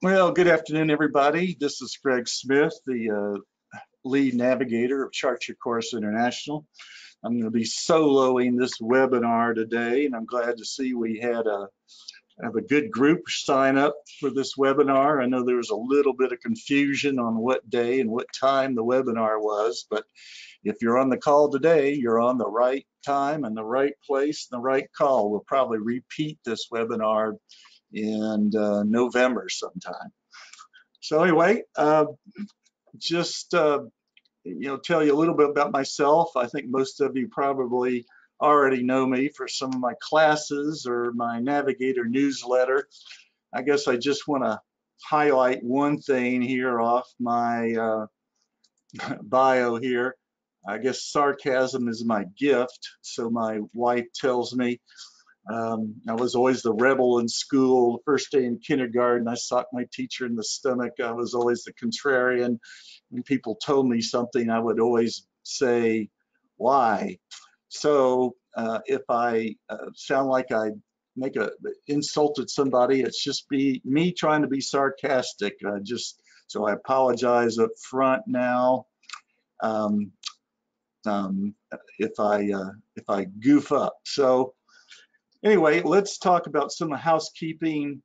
Well, good afternoon, everybody. This is Greg Smith, the lead navigator of Chart Your Course International. I'm going to be soloing this webinar today, and I'm glad to see we have a good group sign up for this webinar. I know there was a little bit of confusion on what day and what time the webinar was, but if you're on the call today, you're on the right time and the right place and the right call. We'll probably repeat this webinar in November sometime. So anyway, just tell you a little bit about myself. I think most of you probably already know me for some of my classes or my Navigator newsletter. I guess I just want to highlight one thing here off my bio here. I guess sarcasm is my gift, so my wife tells me. I was always the rebel in school. The first day in kindergarten, I socked my teacher in the stomach. I was always the contrarian. When people told me something, I would always say, why? So if I sound like I insulted somebody, it's just me trying to be sarcastic. So I apologize up front now. If I goof up. So anyway, let's talk about some housekeeping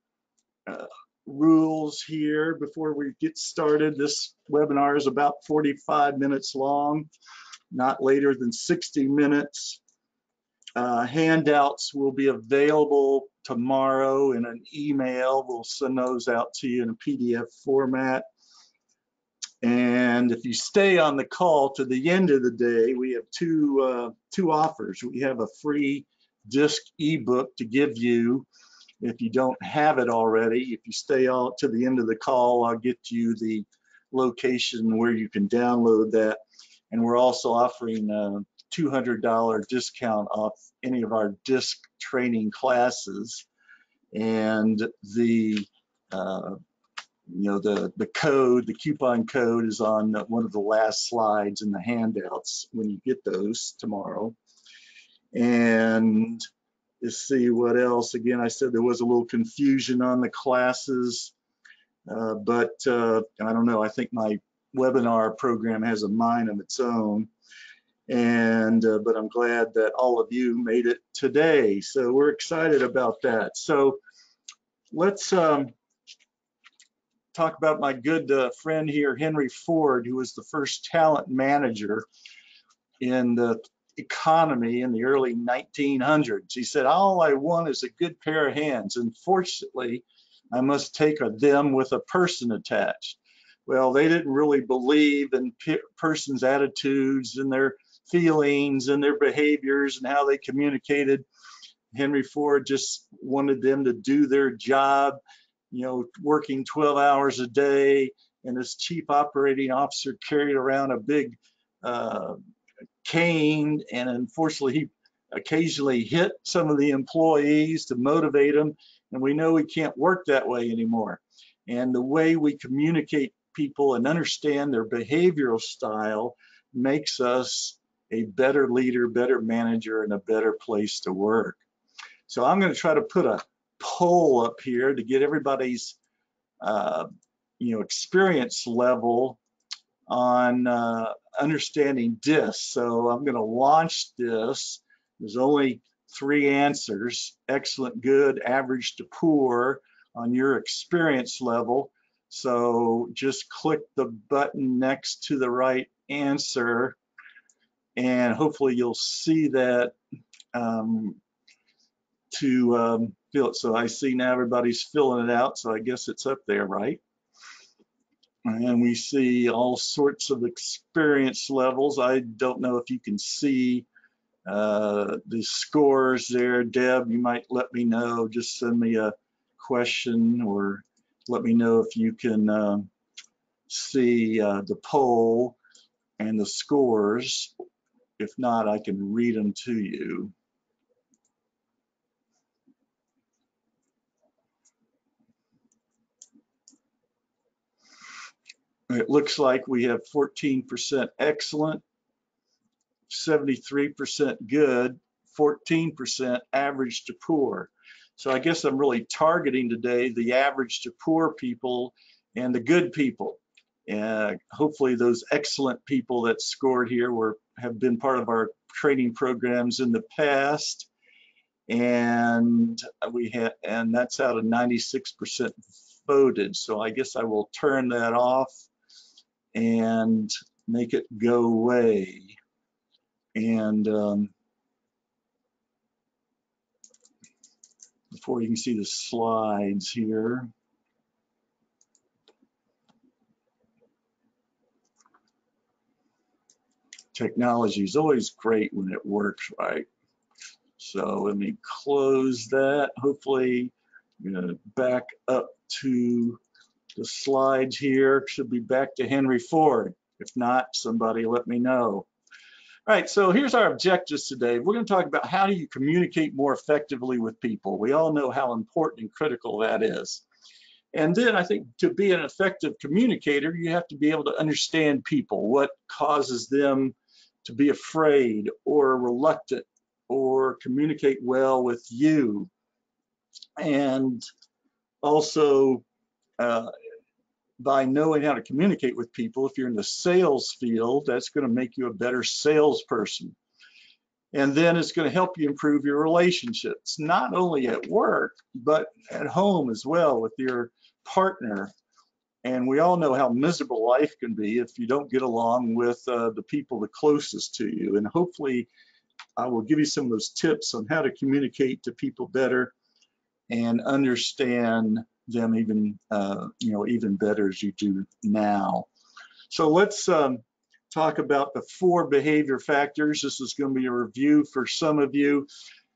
rules here before we get started. This webinar is about 45 minutes long, not later than 60 minutes. Handouts will be available tomorrow in an email. We'll send those out to you in a PDF format. And if you stay on the call to the end of the day, we have two offers. We have a free disc ebook to give you if you don't have it already. If you stay out to the end of the call, I'll get you the location where you can download that. And we're also offering a $200 discount off any of our disc training classes. And the coupon code is on one of the last slides in the handouts when you get those tomorrow. And let's see what else. Again, I said there was a little confusion on the classes, but I don't know. I think my webinar program has a mind of its own. And but I'm glad that all of you made it today. So we're excited about that. So let's talk about my good friend here, Henry Ford, who was the first talent manager in the economy in the early 1900s. He said, all I want is a good pair of hands. Unfortunately, I must take them with a person attached. Well, they didn't really believe in person's attitudes and their feelings and their behaviors and how they communicated. Henry Ford just wanted them to do their job, working 12 hours a day, and his chief operating officer carried around a big cane, and unfortunately he occasionally hit some of the employees to motivate them, and we know we can't work that way anymore. And the way we communicate people and understand their behavioral style makes us a better leader, better manager, and a better place to work. So I'm going to try to put a poll up here to get everybody's experience level on understanding DISC. So I'm going to launch this. There's only 3 answers: excellent, good, average to poor on your experience level. So just click the button next to the right answer, and hopefully you'll see that to fill it. So I see now everybody's filling it out, so I guess it's up there, right? And we see all sorts of experience levels. I don't know if you can see the scores there. Deb, you might let me know. Just send me a question or let me know if you can see the poll and the scores. If not, I can read them to you. It looks like we have 14% excellent, 73% good, 14% average to poor. So I guess I'm really targeting today the average to poor people and the good people. Hopefully those excellent people that scored here have been part of our training programs in the past. And that's out of 96% voted. So I guess I will turn that off and make it go away. And before you can see the slides here. Technology is always great when it works right. So let me close that. Hopefully, I'm going to back up to the slides here. Should be back to Henry Ford. If not, somebody let me know. All right, so here's our objectives today. We're going to talk about how do you communicate more effectively with people. We all know how important and critical that is. And then I think to be an effective communicator, you have to be able to understand people, what causes them to be afraid or reluctant or communicate well with you. And also, by knowing how to communicate with people, if you're in the sales field, that's going to make you a better salesperson. And then it's going to help you improve your relationships, not only at work, but at home as well with your partner. And we all know how miserable life can be if you don't get along with the people the closest to you. And hopefully I will give you some of those tips on how to communicate to people better and understand them even better as you do now. So let's talk about the 4 behavior factors. This is going to be a review for some of you.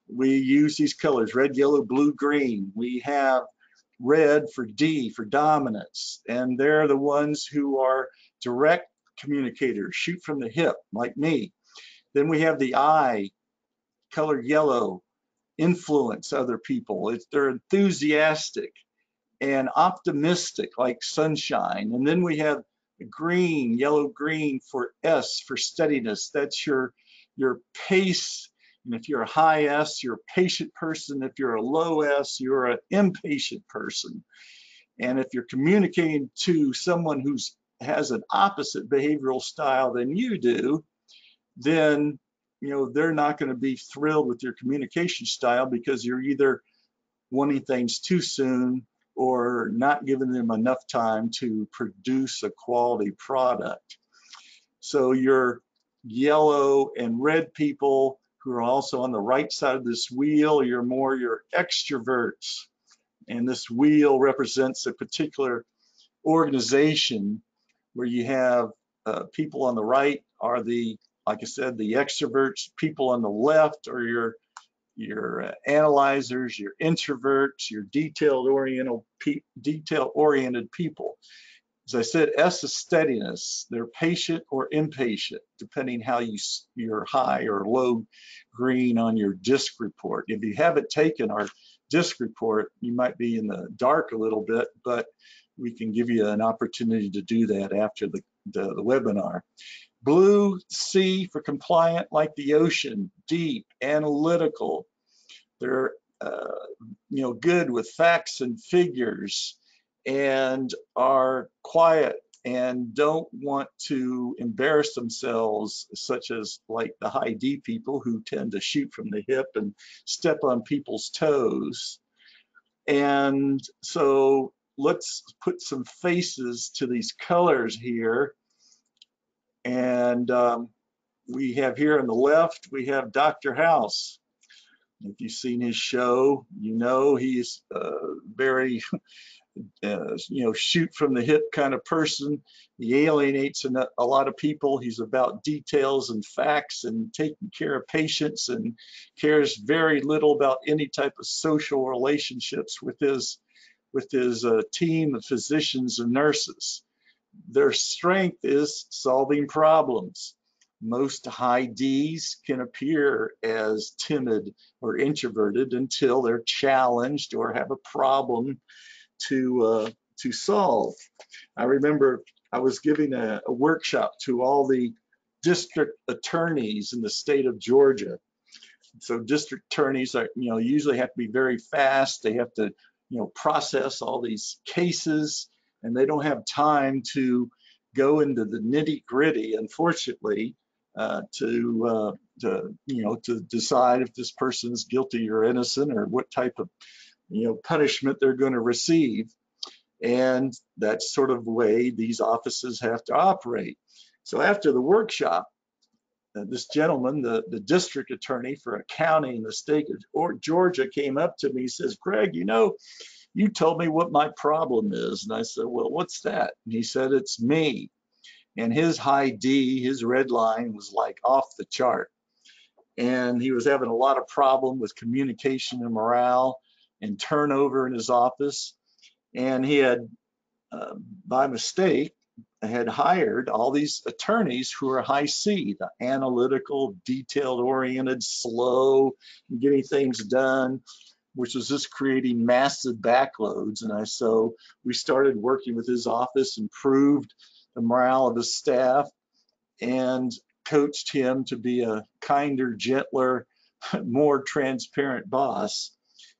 We use these colors: red, yellow, blue, green. We have red for D, for dominance, and they're the ones who are direct communicators, shoot from the hip, like me. Then we have the I, color yellow, influence other people. They're enthusiastic and optimistic, like sunshine. And then we have green, yellow green for S, for steadiness. That's your pace. And if you're a high S, you're a patient person. If you're a low S, you're an impatient person. And if you're communicating to someone who has an opposite behavioral style than you do, then they're not going to be thrilled with your communication style because you're either wanting things too soon or not giving them enough time to produce a quality product. So your yellow and red people who are also on the right side of this wheel, you're more your extroverts. And this wheel represents a particular organization where you have people on the right are like I said, the extroverts. People on the left are your analyzers, your introverts, your detail-oriented people. As I said, S is steadiness. They're patient or impatient, depending how you're high or low green on your DISC report. If you haven't taken our DISC report, you might be in the dark a little bit, but we can give you an opportunity to do that after the webinar. Blue, C, for compliant, like the ocean, deep, analytical. They're good with facts and figures and are quiet and don't want to embarrass themselves, such as like the high D people who tend to shoot from the hip and step on people's toes. And so let's put some faces to these colors here. And we have here on the left, we have Dr. House. If you've seen his show, he's very, shoot from the hip kind of person. He alienates a lot of people. He's about details and facts and taking care of patients and cares very little about any type of social relationships with his team of physicians and nurses. Their strength is solving problems. Most high Ds can appear as timid or introverted until they're challenged or have a problem to solve. I remember I was giving a workshop to all the district attorneys in the state of Georgia, So district attorneys are, usually have to be very fast. They have to, process all these cases, and they don't have time to go into the nitty-gritty, unfortunately, to decide if this person is guilty or innocent, or what type of, punishment they're going to receive. And that's sort of the way these offices have to operate. So after the workshop, this gentleman, the district attorney for a county in the state of Georgia, came up to me. He says, "Greg, you told me what my problem is." And I said, "Well, what's that?" And he said, "It's me." And his high D, his red line, was like off the chart. And he was having a lot of problem with communication and morale and turnover in his office. And he had, by mistake, had hired all these attorneys who are high C, the analytical, detailed-oriented, slow, getting things done, which was just creating massive backloads. And so we started working with his office, improved the morale of his staff, and coached him to be a kinder, gentler, more transparent boss.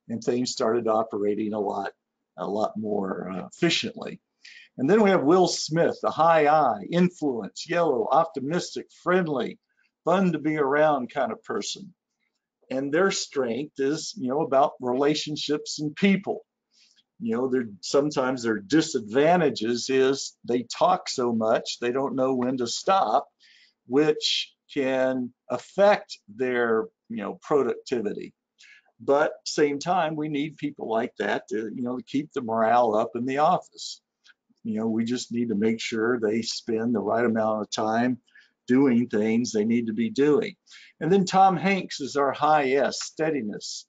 And things started operating a lot more efficiently. And then we have Will Smith, the high I, influence, yellow, optimistic, friendly, fun to be around kind of person. And their strength is, about relationships and people. Sometimes their disadvantages is they talk so much, they don't know when to stop, which can affect their, productivity. But same time, we need people like that to, to keep the morale up in the office. We just need to make sure they spend the right amount of time doing things they need to be doing. And then Tom Hanks is our high S, steadiness,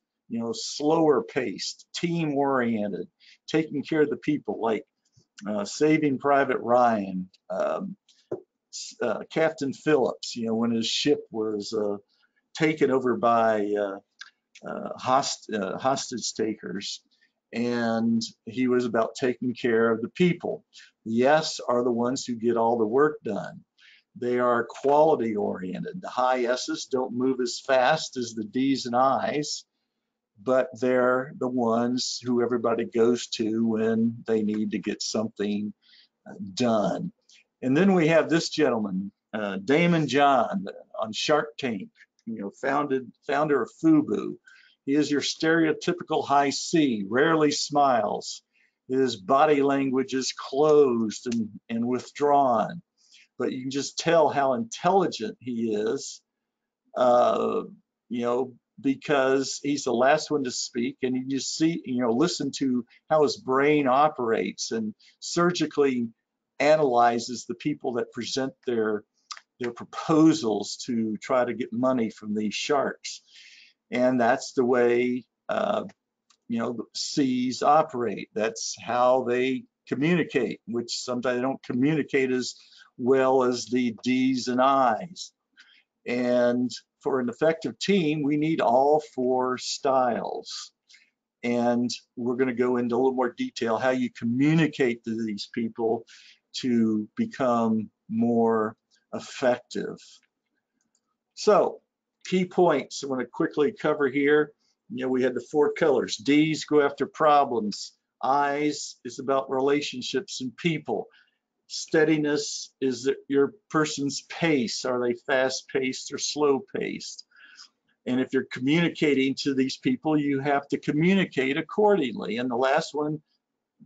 slower paced, team oriented, taking care of the people, like Saving Private Ryan, Captain Phillips, when his ship was taken over by hostage takers, and he was about taking care of the people. The S are the ones who get all the work done. They are quality oriented. The high S's don't move as fast as the D's and I's, but they're the ones who everybody goes to when they need to get something done. And then we have this gentleman, Damon John, on Shark Tank, founder of FUBU. He is your stereotypical high C, rarely smiles. His body language is closed and withdrawn, but you can just tell how intelligent he is, because he's the last one to speak, and you just see, listen to how his brain operates and surgically analyzes the people that present their proposals to try to get money from these sharks. And that's the way, C's operate. That's how they communicate, which sometimes they don't communicate as well as the D's and I's. And for an effective team, we need all four styles. And we're going to go into a little more detail how you communicate to these people to become more effective. So, key points I want to quickly cover here. We had the four colors. D's go after problems. I's is about relationships and people. Steadiness is your person's pace. Are they fast-paced or slow-paced? And if you're communicating to these people, you have to communicate accordingly. And the last one,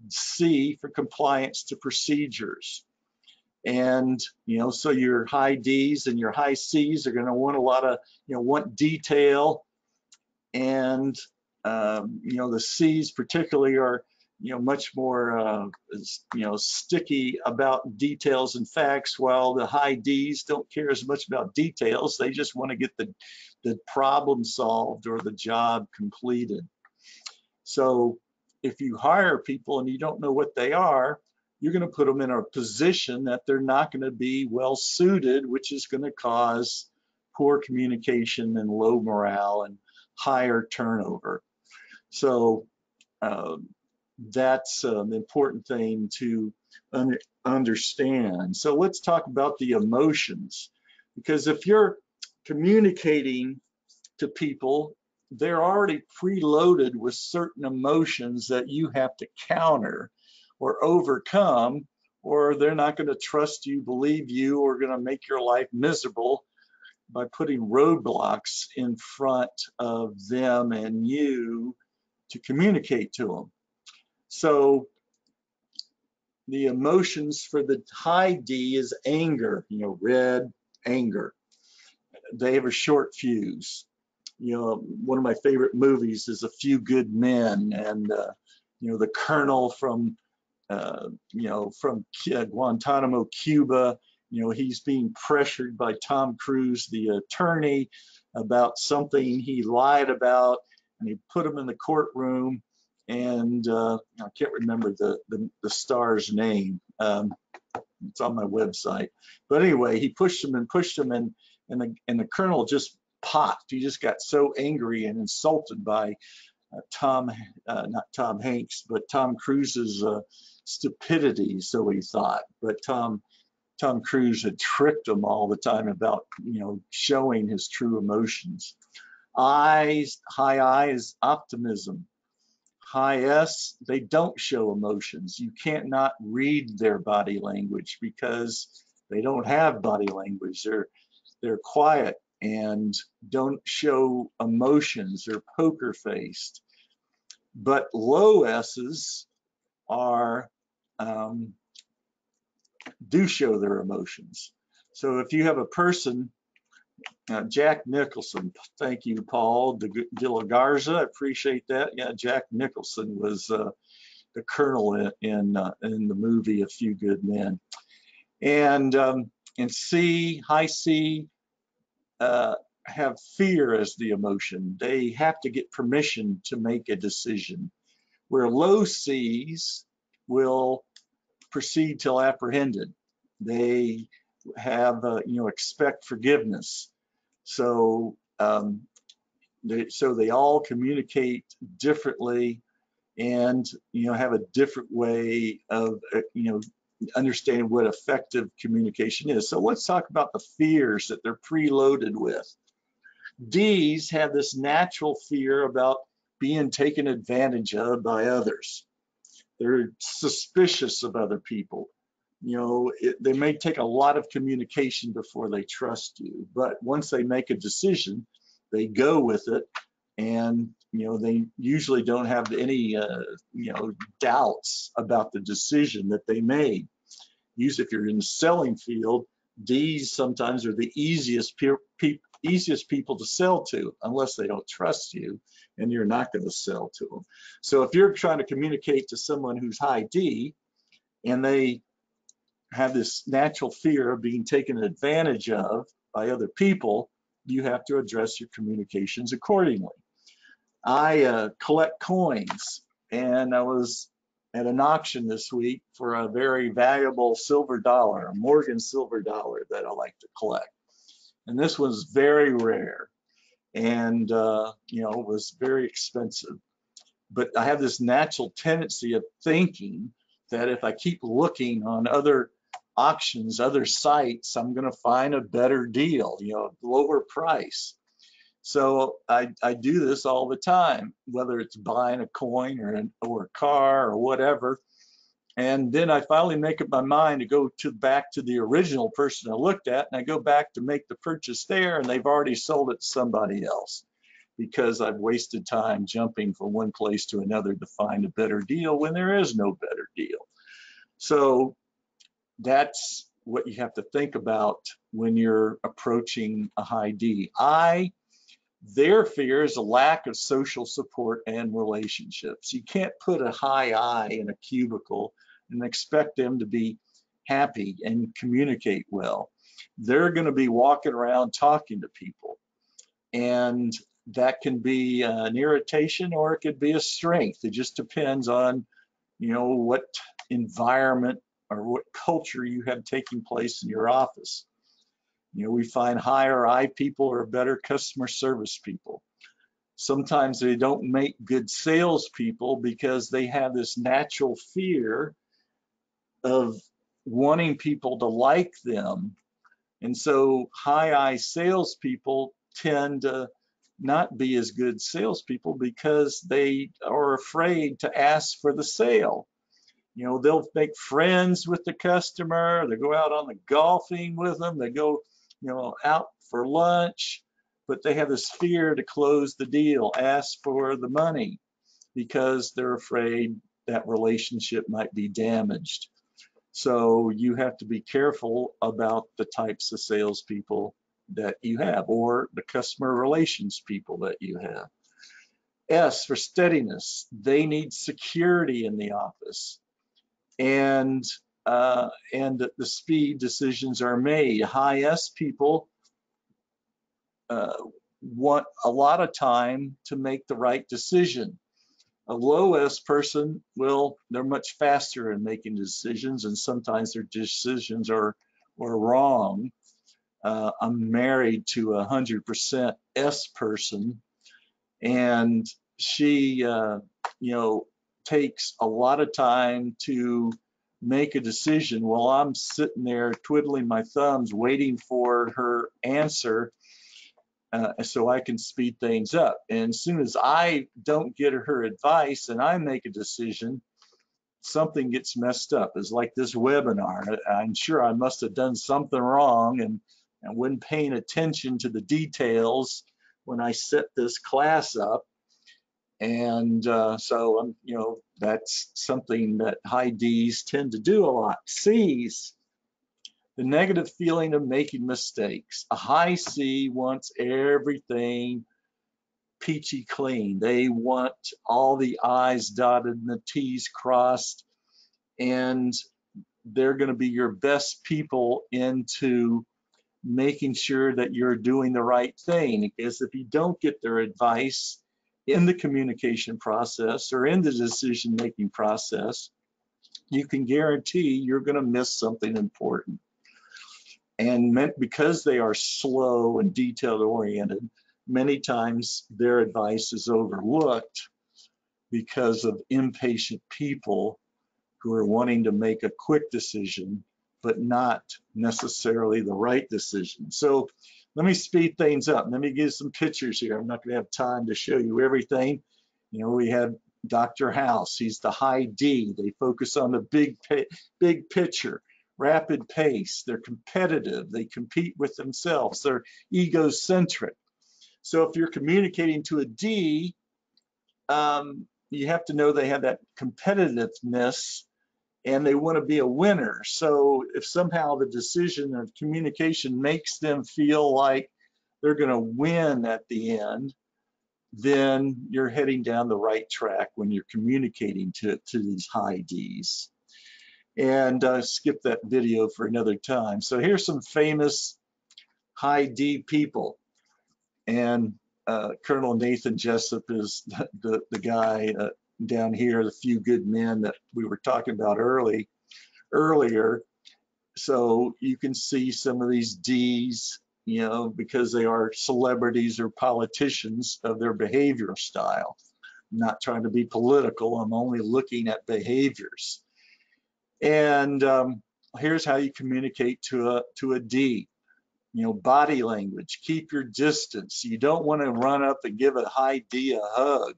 C, for compliance to procedures. And, so your high D's and your high C's are going to want a lot of, want detail. And, the C's particularly are, much more, sticky about details and facts, while the high D's don't care as much about details. They just want to get the problem solved or the job completed. So if you hire people and you don't know what they are, you're going to put them in a position that they're not going to be well suited, which is going to cause poor communication and low morale and higher turnover. So that's an important thing to understand. So let's talk about the emotions, because if you're communicating to people, they're already preloaded with certain emotions that you have to counter or overcome, or they're not going to trust you, believe you, or going to make your life miserable by putting roadblocks in front of them and you to communicate to them. So the emotions for the high D is anger, red, anger. They have a short fuse. One of my favorite movies is A Few Good Men, and the colonel from Guantanamo, Cuba. He's being pressured by Tom Cruise, the attorney, about something he lied about, and he put him in the courtroom. And I can't remember the star's name. It's on my website. But anyway, he pushed him, and the colonel just popped. He just got so angry and insulted by not Tom Hanks, but Tom Cruise's stupidity, so he thought. But Tom Cruise had tricked him all the time about, showing his true emotions. High I is optimism. High S, they don't show emotions. You can't not read their body language because they don't have body language. They're quiet and don't show emotions. They're poker faced. But low S's are do show their emotions. So if you have a person, Jack Nicholson, thank you, Paul de la Garza, I appreciate that. Yeah, Jack Nicholson was the colonel in the movie A Few Good Men. And C, high C, have fear as the emotion. They have to get permission to make a decision, where low C's will proceed till apprehended. They have, expect forgiveness. So they all communicate differently, and have a different way of understanding what effective communication is. So let's talk about the fears that they're preloaded with. D's have this natural fear about being taken advantage of by others. They're suspicious of other people. They may take a lot of communication before they trust you, but once they make a decision, they go with it, and they usually don't have any doubts about the decision that they made. Usually, if you're in the selling field, D's sometimes are the easiest people to sell to, unless they don't trust you, and you're not going to sell to them. So if you're trying to communicate to someone who's high D, and they have this natural fear of being taken advantage of by other people, you have to address your communications accordingly. I collect coins, and I was at an auction this week for a very valuable silver dollar, a Morgan silver dollar that I like to collect. And this was very rare, and was very expensive. But I have this natural tendency of thinking that if I keep looking on other auctions, other sites, I'm going to find a better deal, lower price. So I do this all the time, whether it's buying a coin or a car or whatever. And then I finally make up my mind to go back to the original person I looked at, and I go back to make the purchase there, and they've already sold it to somebody else, because I've wasted time jumping from one place to another to find a better deal when there is no better deal. So that's what you have to think about when you're approaching a high D. Their fear is a lack of social support and relationships. You can't put a high I in a cubicle and expect them to be happy and communicate well. They're going to be walking around talking to people, and that can be an irritation, or it could be a strength. It just depends on, what environment or what culture you have taking place in your office. We find higher I people are better customer service people. Sometimes they don't make good salespeople because they have this natural fear of wanting people to like them. And so high I salespeople tend to, not be as good salespeople because they are afraid to ask for the sale. You know, they'll make friends with the customer, they go out on the golfing with them, they go, you know, out for lunch, but they have this fear to close the deal, ask for the money, because they're afraid that relationship might be damaged. So you have to be careful about the types of salespeople that you have, or the customer relations people that you have. S for steadiness. They need security in the office, and the speed decisions are made. High S people want a lot of time to make the right decision. A low S person they're much faster in making decisions, and sometimes their decisions are wrong. I'm married to a 100% S person, and she, you know, takes a lot of time to make a decision while I'm sitting there twiddling my thumbs waiting for her answer, so I can speed things up. And as soon as I don't get her advice and I make a decision, something gets messed up. It's like this webinar. I'm sure I must have done something wrong and wasn't paying attention to the details when I set this class up. And so I'm, you know, that's something that high Ds tend to do a lot. C's, the negative feeling of making mistakes. A high C wants everything peachy clean. They want all the I's dotted and the T's crossed, and they're going to be your best people into making sure that you're doing the right thing. Because if you don't get their advice in the communication process or in the decision-making process, you can guarantee you're going to miss something important. And because they are slow and detail-oriented, many times their advice is overlooked because of impatient people who are wanting to make a quick decision, but not necessarily the right decision. So let me speed things up. Let me give some pictures here. I'm not going to have time to show you everything. You know, we have Dr. House. He's the high D. They focus on the big picture, rapid pace. They're competitive. They compete with themselves. They're egocentric. So if you're communicating to a D, you have to know they have that competitiveness and they want to be a winner. So if somehow the decision of communication makes them feel like they're going to win at the end, then you're heading down the right track when you're communicating to these high Ds. And skip that video for another time. So here's some famous high D people. And Colonel Nathan Jessup is the guy down here, the few good men that we were talking about earlier. So you can see some of these Ds, you know, because they are celebrities or politicians, of their behavior style. I'm not trying to be political, I'm only looking at behaviors. And here's how you communicate to a D. You know, body language, keep your distance. You don't want to run up and give a high D a hug.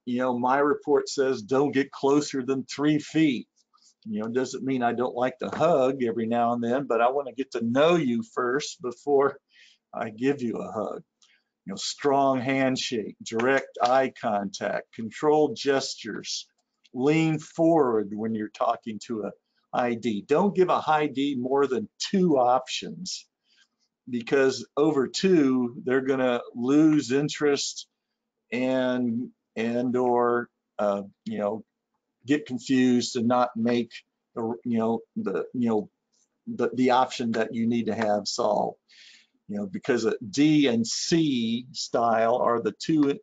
You know, my report says don't get closer than 3 feet. You know, doesn't mean I don't like to hug every now and then, but I want to get to know you first before I give you a hug. You know, strong handshake, direct eye contact, controlled gestures, lean forward when you're talking to a high D. Don't give a high D more than 2 options, because over 2, they're going to lose interest and or you know, get confused and not make the option that you need to have solved. You know, because a D and C style are the two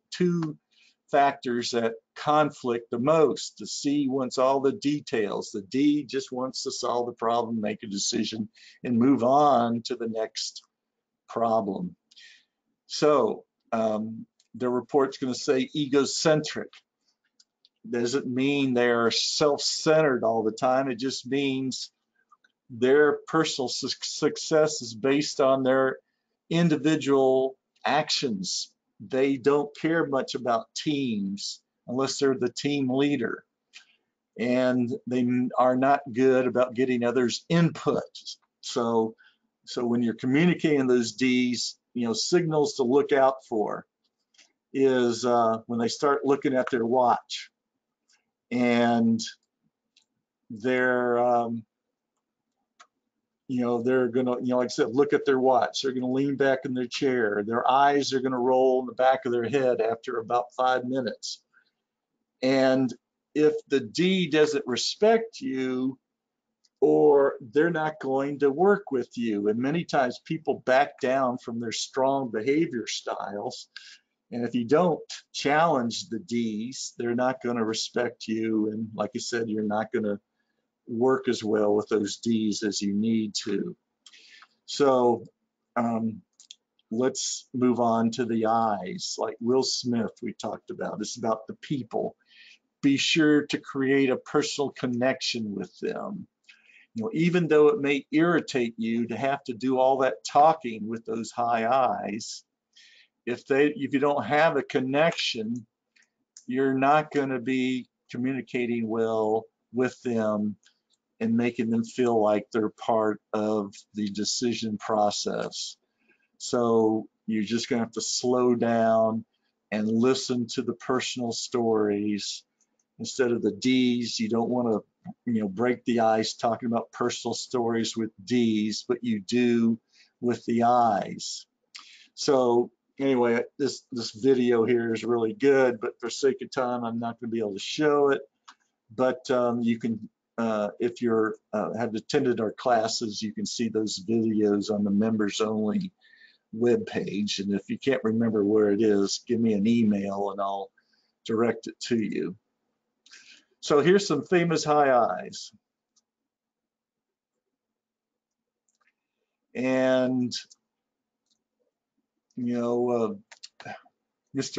factors that conflict the most. The C wants all the details. The D just wants to solve the problem, make a decision, and move on to the next problem. So the report's going to say egocentric. Doesn't mean they're self-centered all the time. It just means their personal success is based on their individual actions. They don't care much about teams unless they're the team leader. And they are not good about getting others' input. So when you're communicating those D's, signals to look out for is when they start looking at their watch and they're they're gonna, like I said, look at their watch. They're gonna lean back in their chair. Their eyes are gonna roll in the back of their head after about 5 minutes. And if the D doesn't respect you, or they're not going to work with you. And many times people back down from their strong behavior styles. And if you don't challenge the D's, they're not going to respect you. And like I said, you're not going to work as well with those D's as you need to. So let's move on to the I's, like Will Smith we talked about. It's about the people. Be sure to create a personal connection with them. Even though it may irritate you to have to do all that talking with those high I's, if you don't have a connection, you're not going to be communicating well with them and making them feel like they're part of the decision process. So you're just going to have to slow down and listen to the personal stories instead of the D's. You don't want to break the ice talking about personal stories with D's, but you do with the I's. So anyway, this video here is really good, but for sake of time, I'm not going to be able to show it. But you can, if you're have attended our classes, you can see those videos on the members only webpage. And if you can't remember where it is, give me an email and I'll direct it to you. So here's some famous high I's. And, Mr.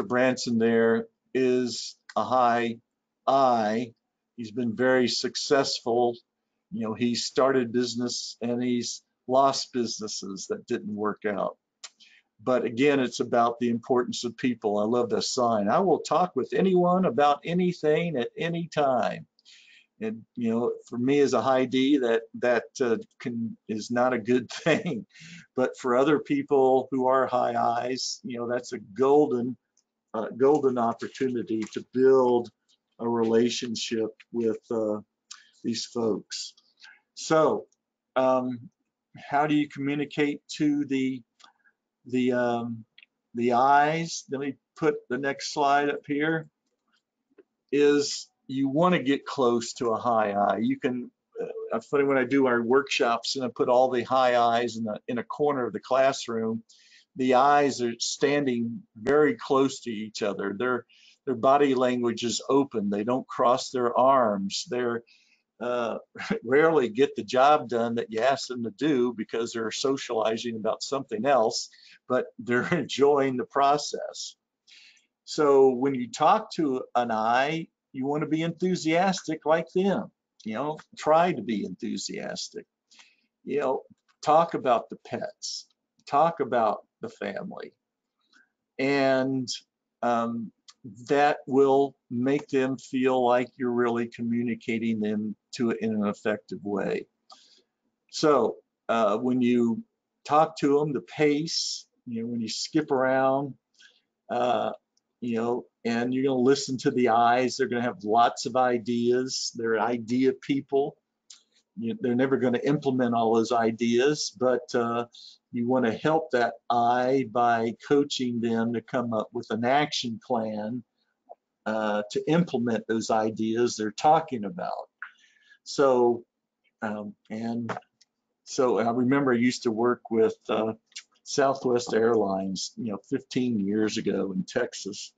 Branson there is a high I. He's been very successful. He started business and he's lost businesses that didn't work out. But again, it's about the importance of people. I love this sign. I will talk with anyone about anything at any time. And for me as a high D, that is not a good thing. But for other people who are high I's, that's a golden opportunity to build a relationship with these folks. So, how do you communicate to the I's? Let me put the next slide up here. Is you want to get close to a high I. You can, it's funny when I do our workshops and I put all the high I's in a corner of the classroom, the I's are standing very close to each other. Their body language is open. They don't cross their arms. They're rarely get the job done that you ask them to do because they're socializing about something else, but they're enjoying the process. So when you talk to an I, you want to be enthusiastic like them. Try to be enthusiastic. Talk about the pets, talk about the family, and that will make them feel like you're really communicating them in an effective way. So when you talk to them, the pace, when you skip around, and you're going to listen to the I's. They're going to have lots of ideas. They're idea people. They're never going to implement all those ideas, but you want to help that I by coaching them to come up with an action plan to implement those ideas they're talking about. So, so I remember I used to work with Southwest Airlines, 15 years ago in Texas.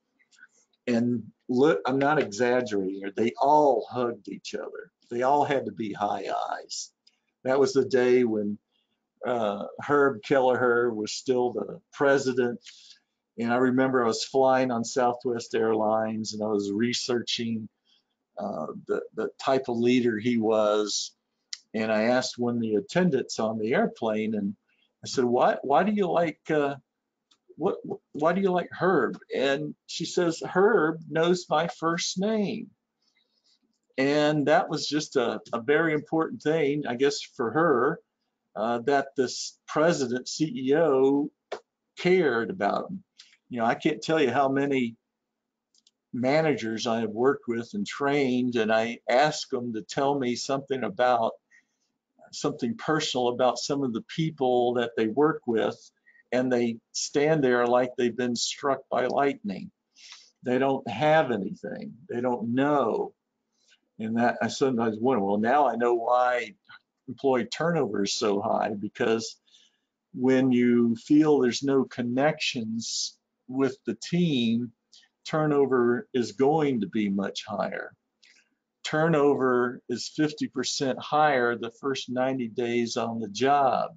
And look, I'm not exaggerating, they all hugged each other. They all had to be high I's. That was the day when Herb Kelleher was still the president. And I remember I was flying on Southwest Airlines and I was researching the type of leader he was. And I asked one of the attendants on the airplane, and I said, why do you like why do you like Herb? And she says, Herb knows my first name. And that was just a very important thing, I guess, for her, that this president, CEO, cared about him. You know, I can't tell you how many managers I have worked with and trained, and I ask them to tell me something personal about some of the people that they work with, and they stand there like they've been struck by lightning. They don't have anything. They don't know. And that I sometimes wonder, well, now I know why employee turnover is so high, because when you feel there's no connections with the team, turnover is going to be much higher. Turnover is 50% higher the first 90 days on the job.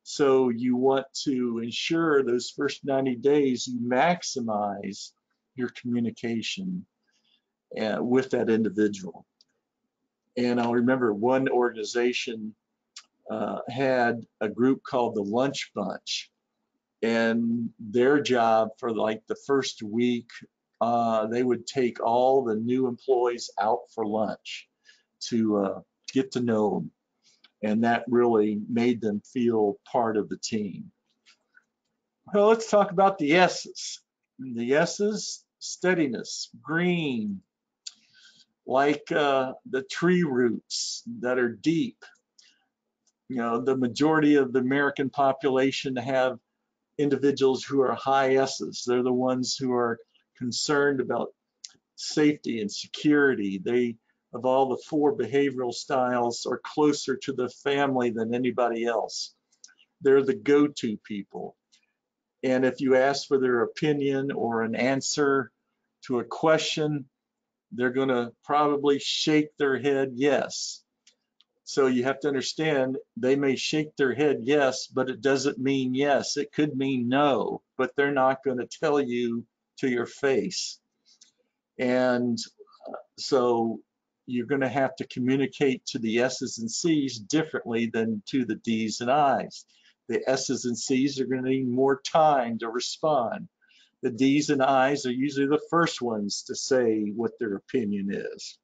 So you want to ensure those first 90 days you maximize your communication with that individual. And I'll remember one organization had a group called the Lunch Bunch, and their job for like the first week, they would take all the new employees out for lunch to get to know them, and that really made them feel part of the team. Well, let's talk about the S's. The S's: steadiness, green, like the tree roots that are deep. You know, the majority of the American population have individuals who are high S's. They're the ones who are concerned about safety and security. They, of all the 4 behavioral styles, are closer to the family than anybody else. They're the go-to people. And if you ask for their opinion or an answer to a question, they're going to probably shake their head yes. So you have to understand, they may shake their head yes, but it doesn't mean yes. It could mean no, but they're not going to tell you to your face. And so you're going to have to communicate to the S's and C's differently than to the D's and I's. The S's and C's are going to need more time to respond. The D's and I's are usually the first ones to say what their opinion is.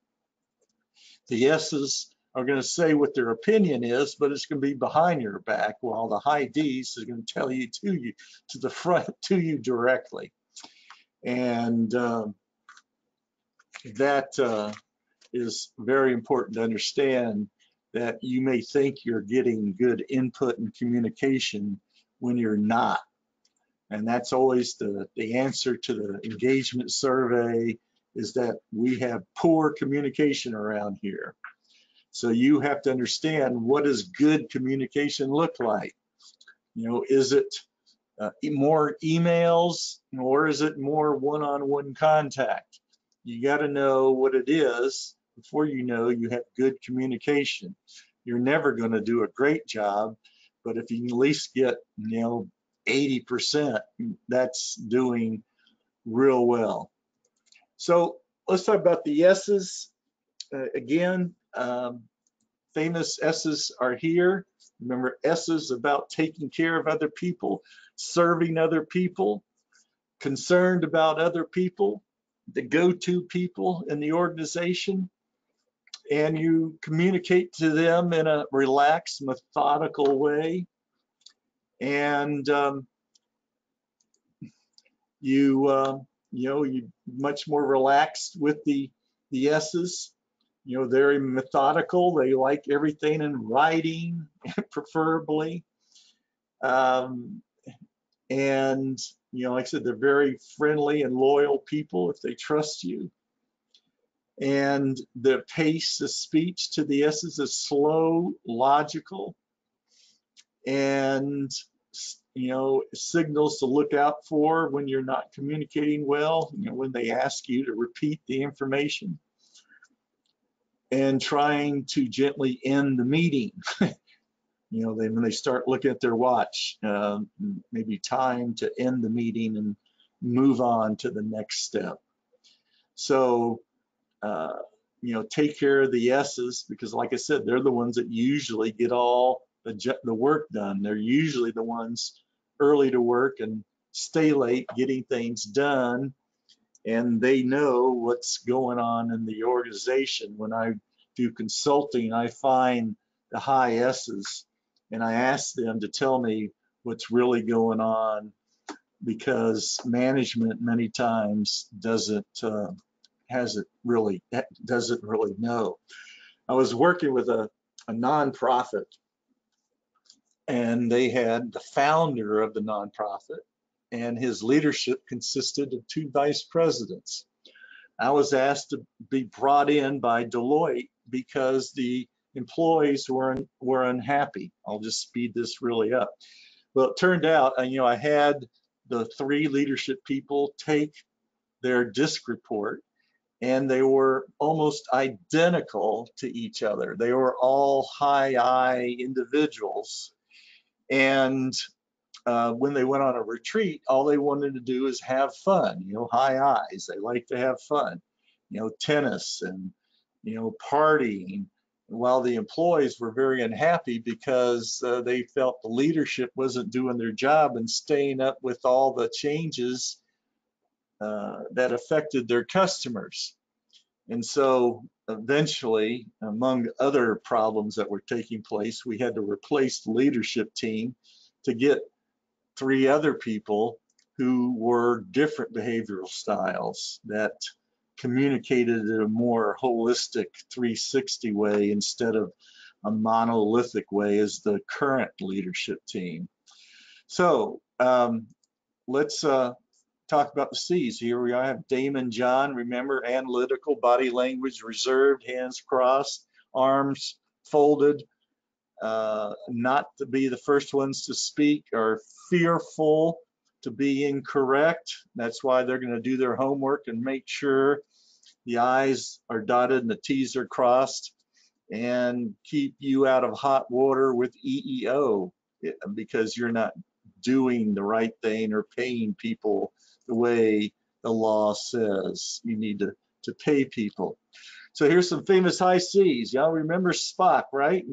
The S's are going to say what their opinion is, but it's going to be behind your back, while the high D's is going to tell you to the front, to you directly. And that is very important to understand, that you may think you're getting good input and communication when you're not. And that's always the answer to the engagement survey, is that we have poor communication around here. So you have to understand, what does good communication look like? You know, is it more emails, or is it more one-on-one contact? You got to know what it is before you know you have good communication. You're never going to do a great job, but if you can at least get, 80%, that's doing real well. So let's talk about the S's. Again, famous S's are here. Remember, S's about taking care of other people, serving other people, concerned about other people, the go-to people in the organization, and you communicate to them in a relaxed, methodical way. And you're much more relaxed with the S's. Very methodical. They like everything in writing, preferably. And like I said, they're very friendly and loyal people if they trust you. And the pace of speech to the S's is slow, logical, and signals to look out for when you're not communicating well. When they ask you to repeat the information, and trying to gently end the meeting. When they start looking at their watch, maybe time to end the meeting and move on to the next step. So, take care of the S's, because like I said, they're the ones that usually get all the work done. They're usually the ones early to work and stay late getting things done, and they know what's going on in the organization. When I do consulting, I find the high S's and I ask them to tell me what's really going on, because management many times doesn't really know. I was working with a nonprofit, and they had the founder of the nonprofit, and his leadership consisted of 2 vice presidents. I was asked to be brought in by Deloitte because the employees were unhappy. I'll just speed this really up. Well, it turned out, I had the 3 leadership people take their DISC report, and they were almost identical to each other. They were all high I individuals. And when they went on a retreat, all they wanted to do is have fun, high I's. They like to have fun, tennis and, partying, while the employees were very unhappy because they felt the leadership wasn't doing their job and staying up with all the changes that affected their customers. And so eventually, among other problems that were taking place, we had to replace the leadership team to get 3 other people who were different behavioral styles that communicated in a more holistic 360 way instead of a monolithic way as the current leadership team. So let's talk about the C's. Here we are, I have Damon John. Remember, analytical, body language reserved, hands crossed, arms folded, not to be the first ones to speak, or fearful to be incorrect. That's why they're going to do their homework and make sure the I's are dotted and the T's are crossed, and keep you out of hot water with EEO because you're not doing the right thing or paying people the way the law says you need to pay people. So here's some famous high C's. Y'all remember Spock, right?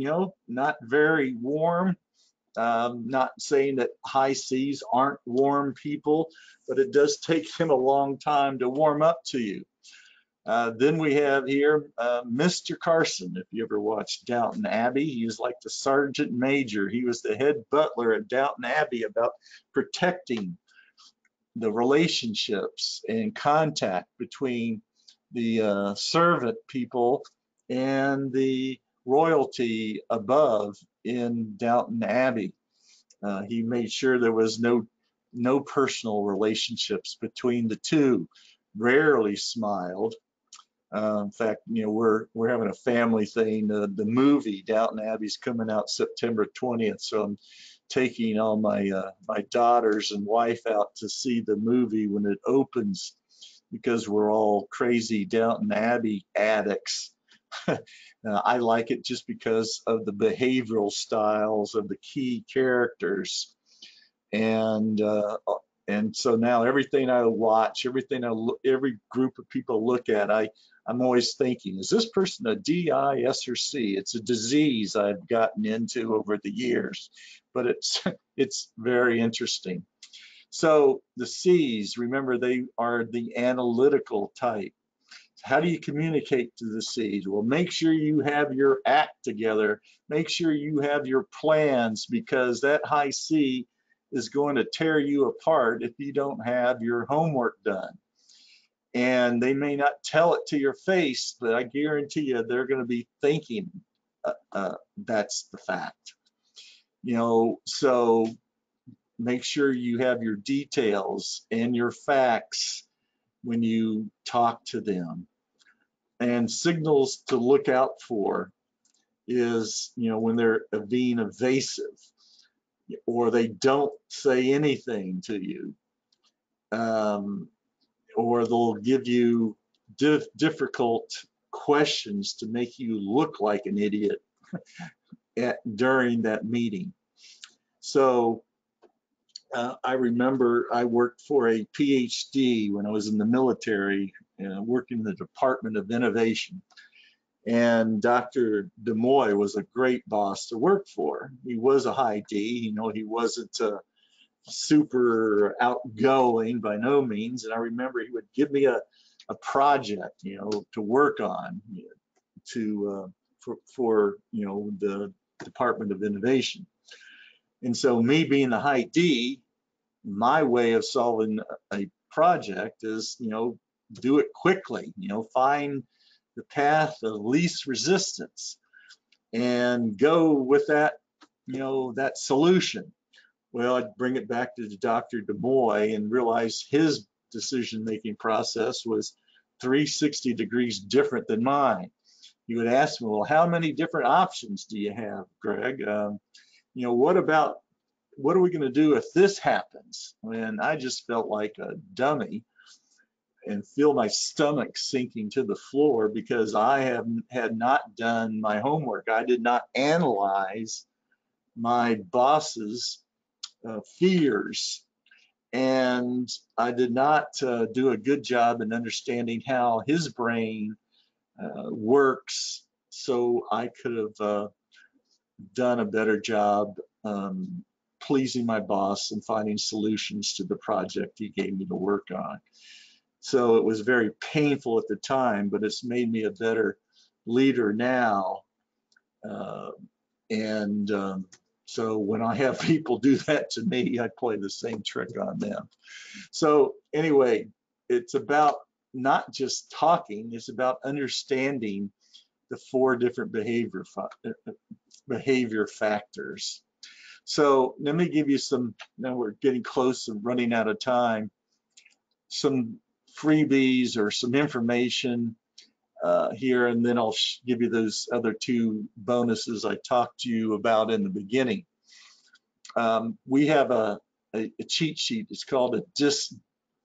Not very warm. Not saying that high C's aren't warm people, but it does take them a long time to warm up to you. Then we have here Mr. Carson. If you ever watched Downton Abbey, he was like the sergeant major. He was the head butler at Downton Abbey, about protecting the relationships and contact between the servant people and the royalty above in Downton Abbey. He made sure there was no personal relationships between the two. Rarely smiled. In fact, we're having a family thing. The movie Downton Abbey's coming out September 20th, so I'm taking all my daughters and wife out to see the movie when it opens, because we're all crazy Downton Abbey addicts. I like it just because of the behavioral styles of the key characters, and so now everything I watch, every group of people look at, I'm always thinking, is this person a D, I, S, or C? It's a disease I've gotten into over the years, but it's very interesting. So the C's, remember, they are the analytical type. How do you communicate to the C's? Well, make sure you have your act together. Make sure you have your plans, because that high C is going to tear you apart if you don't have your homework done. And they may not tell it to your face, but I guarantee you they're going to be thinking that's the fact. So make sure you have your details and your facts when you talk to them. And signals to look out for is, when they're being evasive, or they don't say anything to you, or they'll give you difficult questions to make you look like an idiot during that meeting. So I remember I worked for a PhD when I was in the military, working in the Department of Innovation. And Dr. DeMoy was a great boss to work for. He was a high D, he wasn't super outgoing by no means. And I remember he would give me a project, to work on, for the Department of Innovation. And so me being the high D, my way of solving a project is, do it quickly, find the path of least resistance and go with that, that solution. Well, I'd bring it back to Dr. DeMoy and realize his decision-making process was 360 degrees different than mine. He would ask me, well, how many different options do you have, Greg? What are we going to do if this happens? And I just felt like a dummy and feel my stomach sinking to the floor because I had not done my homework. I did not analyze my boss's fears, and I did not do a good job in understanding how his brain works, so I could have done a better job pleasing my boss and finding solutions to the project he gave me to work on. So it was very painful at the time, but it's made me a better leader now. So when I have people do that to me, I play the same trick on them. So anyway, it's about not just talking, it's about understanding the 4 different behavior factors. So let me give you some, now we're getting close to running out of time, some freebies or some information here, and then I'll give you those other 2 bonuses I talked to you about in the beginning. We have a cheat sheet. It's called a DISC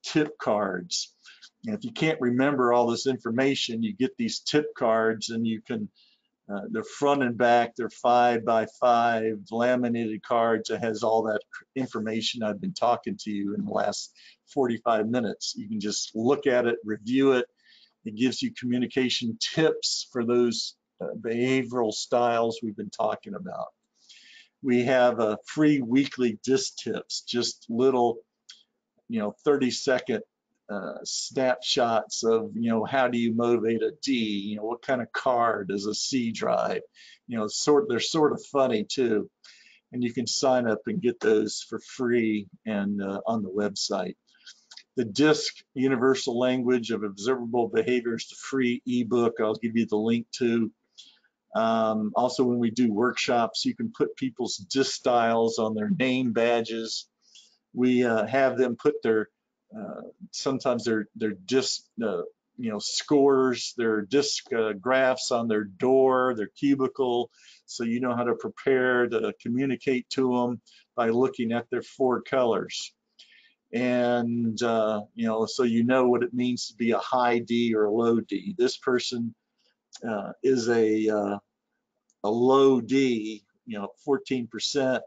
tip cards. And if you can't remember all this information, you get these tip cards, and you can, they're front and back, they're 5 by 5 laminated cards that has all that information I've been talking to you in the last 45 minutes. You can just look at it, review it. It gives you communication tips for those behavioral styles we've been talking about. We have a free weekly DISC tips, just little, 30-second snapshots of, how do you motivate a D? What kind of car does a C drive? They're sort of funny too. And you can sign up and get those for free and on the website. The DISC Universal Language of Observable Behaviors, the free ebook, I'll give you the link to. Also, when we do workshops, you can put people's DISC styles on their name badges. We have them put their sometimes their DISC scores, their DISC graphs on their door, their cubicle, so you know how to prepare to communicate to them by looking at their 4 colors. And so you know what it means to be a high D or a low D. This person is a low D, 14%,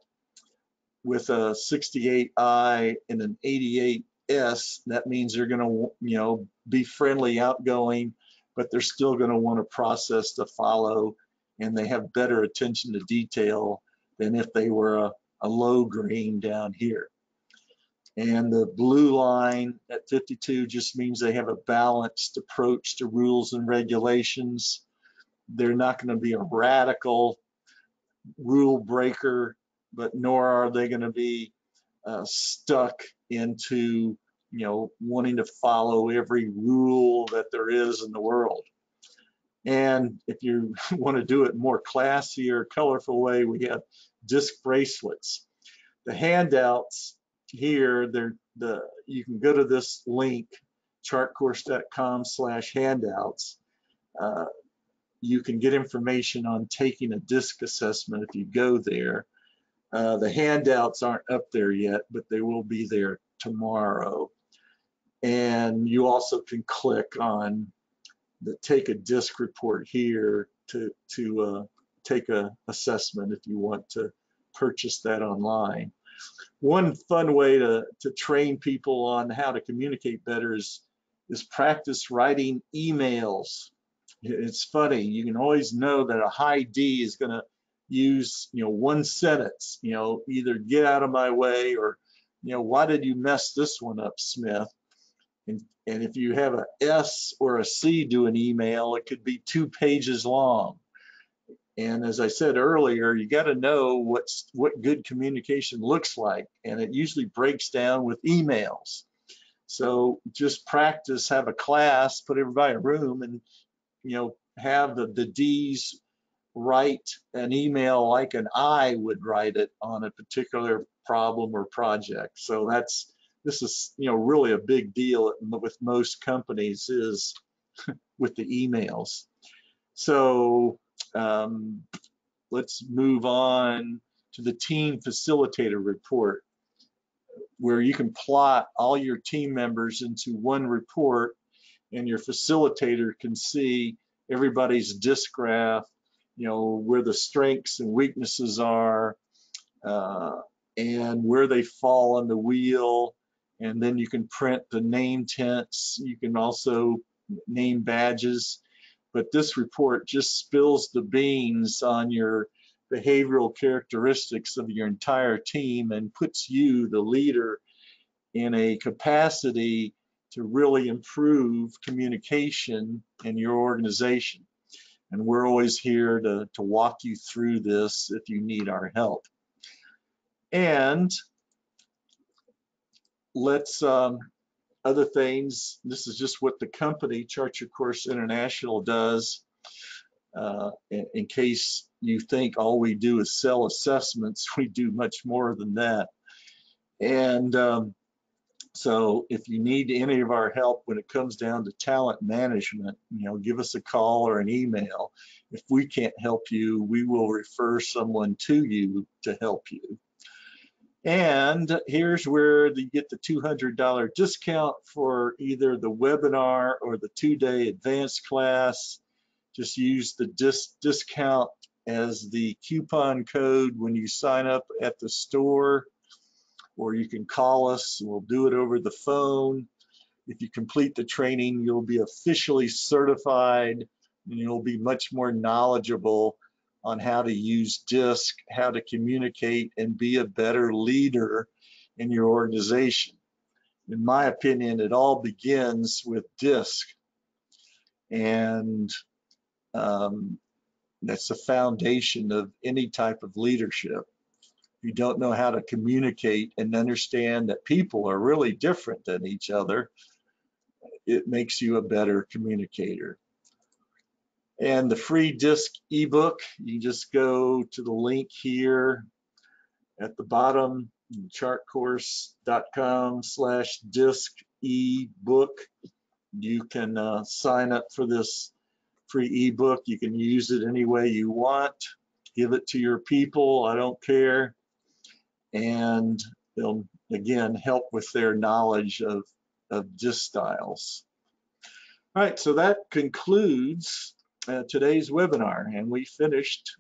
with a 68I and an 88S. That means they're going to, be friendly, outgoing, but they're still going to want a process to follow, and they have better attention to detail than if they were a low green down here. And the blue line at 52 just means they have a balanced approach to rules and regulations. They're not going to be a radical rule breaker, but nor are they going to be stuck into, wanting to follow every rule that there is in the world. And if you want to do it more classy or colorful way, we have DISC bracelets. The handouts here, you can go to this link, chartcourse.com/handouts. You can get information on taking a DISC assessment if you go there. The handouts aren't up there yet, but they will be there tomorrow. And you also can click on the Take a DISC report here to take a assessment if you want to purchase that online. One fun way to train people on how to communicate better is practice writing emails. It's funny, you can always know that a high D is going to use 1 sentence, either get out of my way or why did you mess this one up, Smith? And if you have a S or a C to an email, it could be 2 pages long. And as I said earlier, you got to know what good communication looks like, and it usually breaks down with emails. So just practice, have a class, put everybody in a room, and have the D's write an email like an I would write it on a particular problem or project. So this is really a big deal with most companies, is with the emails. So let's move on to the team facilitator report, where you can plot all your team members into one report, and your facilitator can see everybody's disc graph, where the strengths and weaknesses are, and where they fall on the wheel. And then you can print the name tents. You can also name badges. But this report just spills the beans on your behavioral characteristics of your entire team and puts you, the leader, in a capacity to really improve communication in your organization. And we're always here to walk you through this if you need our help. And let's, other things, this is just what the company, Chart Your Course International, does. In case you think all we do is sell assessments, we do much more than that. And so if you need any of our help when it comes down to talent management, give us a call or an email. If we can't help you, we will refer someone to you to help you. And here's where you get the $200 discount for either the webinar or the 2-day advanced class. Just use the discount as the coupon code when you sign up at the store, or you can call us and we'll do it over the phone. If you complete the training, you'll be officially certified, and you'll be much more knowledgeable on how to use DISC, how to communicate and be a better leader in your organization. In my opinion, it all begins with DISC, and that's the foundation of any type of leadership. You don't know how to communicate and understand that people are really different than each other, it makes you a better communicator. And the free DISC ebook, you just go to the link here at the bottom, chartcourse.com/DISC ebook. You can sign up for this free ebook. You can use it any way you want. Give it to your people, I don't care. And they'll, again, help with their knowledge of DISC styles. All right, so that concludes today's webinar, and we finished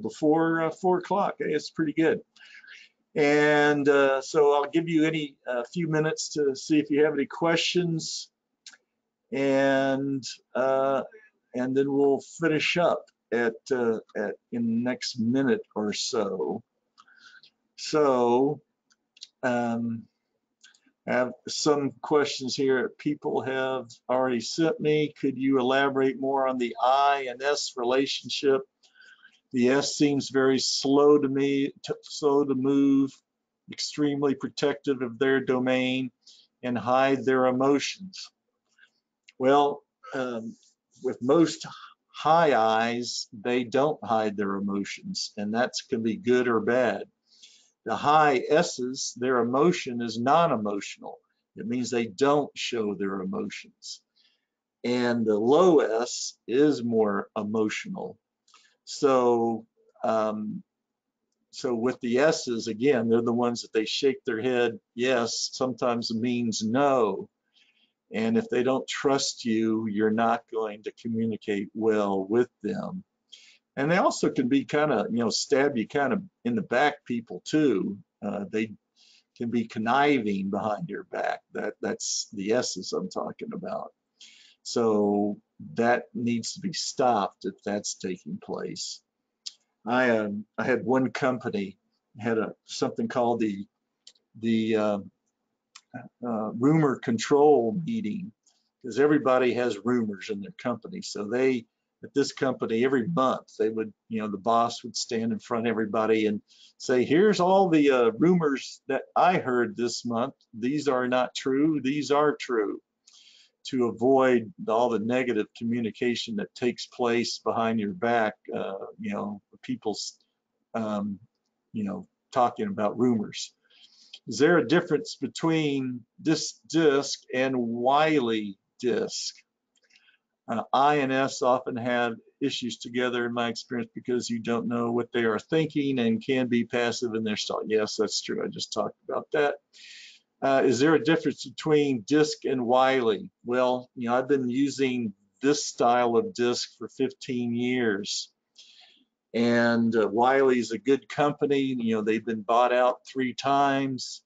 before 4 o'clock. Hey, it's pretty good. And so I'll give you a few minutes to see if you have any questions, and then we'll finish up in the next minute or so. So I have some questions here people have already sent me. Could you elaborate more on the I and S relationship? The S seems very slow to me, slow to move, extremely protective of their domain, and hide their emotions. Well, with most high I's, they don't hide their emotions, and that can be good or bad. The high S's, their emotion is non-emotional. It means they don't show their emotions. And the low S is more emotional. So, so with the S's, again, they're the ones that they shake their head yes sometimes means no. And if they don't trust you, you're not going to communicate well with them. And they also can be kind of, stab you kind of in the back people too. They can be conniving behind your back. That's the S's I'm talking about. So that needs to be stopped if that's taking place. I had one company had something called the the rumor control meeting, because everybody has rumors in their company. So they, at this company, every month they would, the boss would stand in front of everybody and say, here's all the rumors that I heard this month. These are not true. These are true, to avoid all the negative communication that takes place behind your back, people's, talking about rumors. Is there a difference between this disc and Wiley disc? I and S often have issues together in my experience because you don't know what they are thinking and can be passive in their style. Yes, that's true. I just talked about that. Is there a difference between disc and Wiley? Well, I've been using this style of disc for 15 years. And Wiley's a good company. They've been bought out 3 times.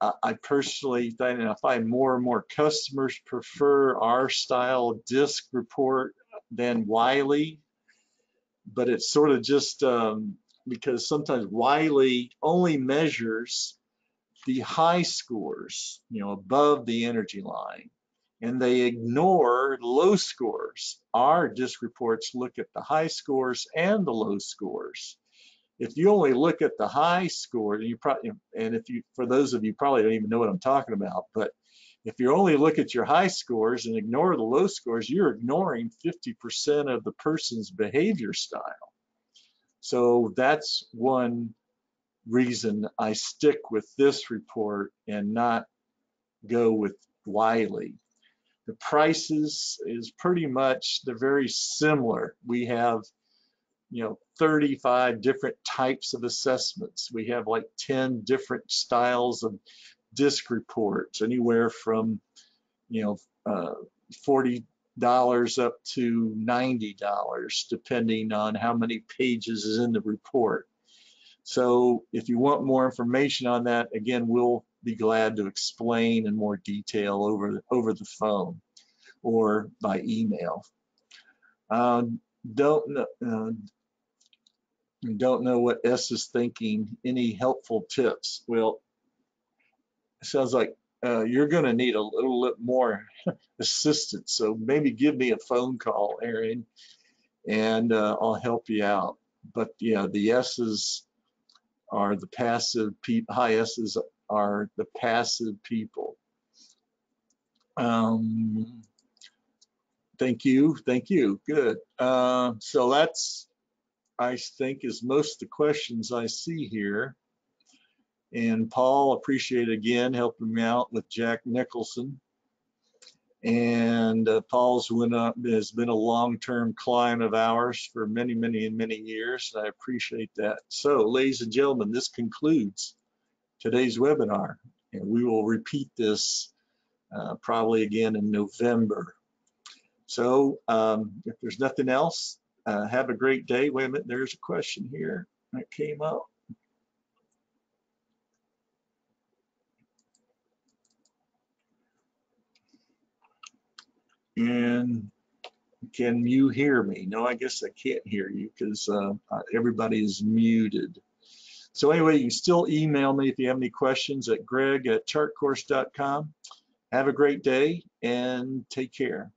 I personally find more and more customers prefer our style disc report than Wiley, but it's sort of just because sometimes Wiley only measures the high scores, above the energy line, and they ignore low scores. Our disc reports look at the high scores and the low scores. If you only look at the high score, for those of you probably don't even know what I'm talking about, but if you only look at your high scores and ignore the low scores, you're ignoring 50% of the person's behavior style. So that's one reason I stick with this report and not go with Wiley. The prices is pretty much, they're very similar. We have 35 different types of assessments. We have like 10 different styles of disc reports, anywhere from $40 up to $90, depending on how many pages is in the report. So if you want more information on that, again, we'll be glad to explain in more detail over the phone or by email. Don't know what S is thinking. Any helpful tips? Well, it sounds like you're going to need a little bit more assistance. So maybe give me a phone call, Aaron, and I'll help you out. But yeah, the S's are the passive people. High S's are the passive people. Thank you. Good. So that's, I think, is most of the questions I see here. And Paul, appreciate again helping me out with Jack Nicholson. And Paul's has been a long-term client of ours for many years. I appreciate that. So, ladies and gentlemen, this concludes today's webinar, and we will repeat this probably again in November. So, if there's nothing else, have a great day. Wait a minute, there's a question here that came up. And can you hear me? No, I guess I can't hear you because everybody is muted. So anyway, you can still email me if you have any questions at greg@chartcourse.com. Have a great day and take care.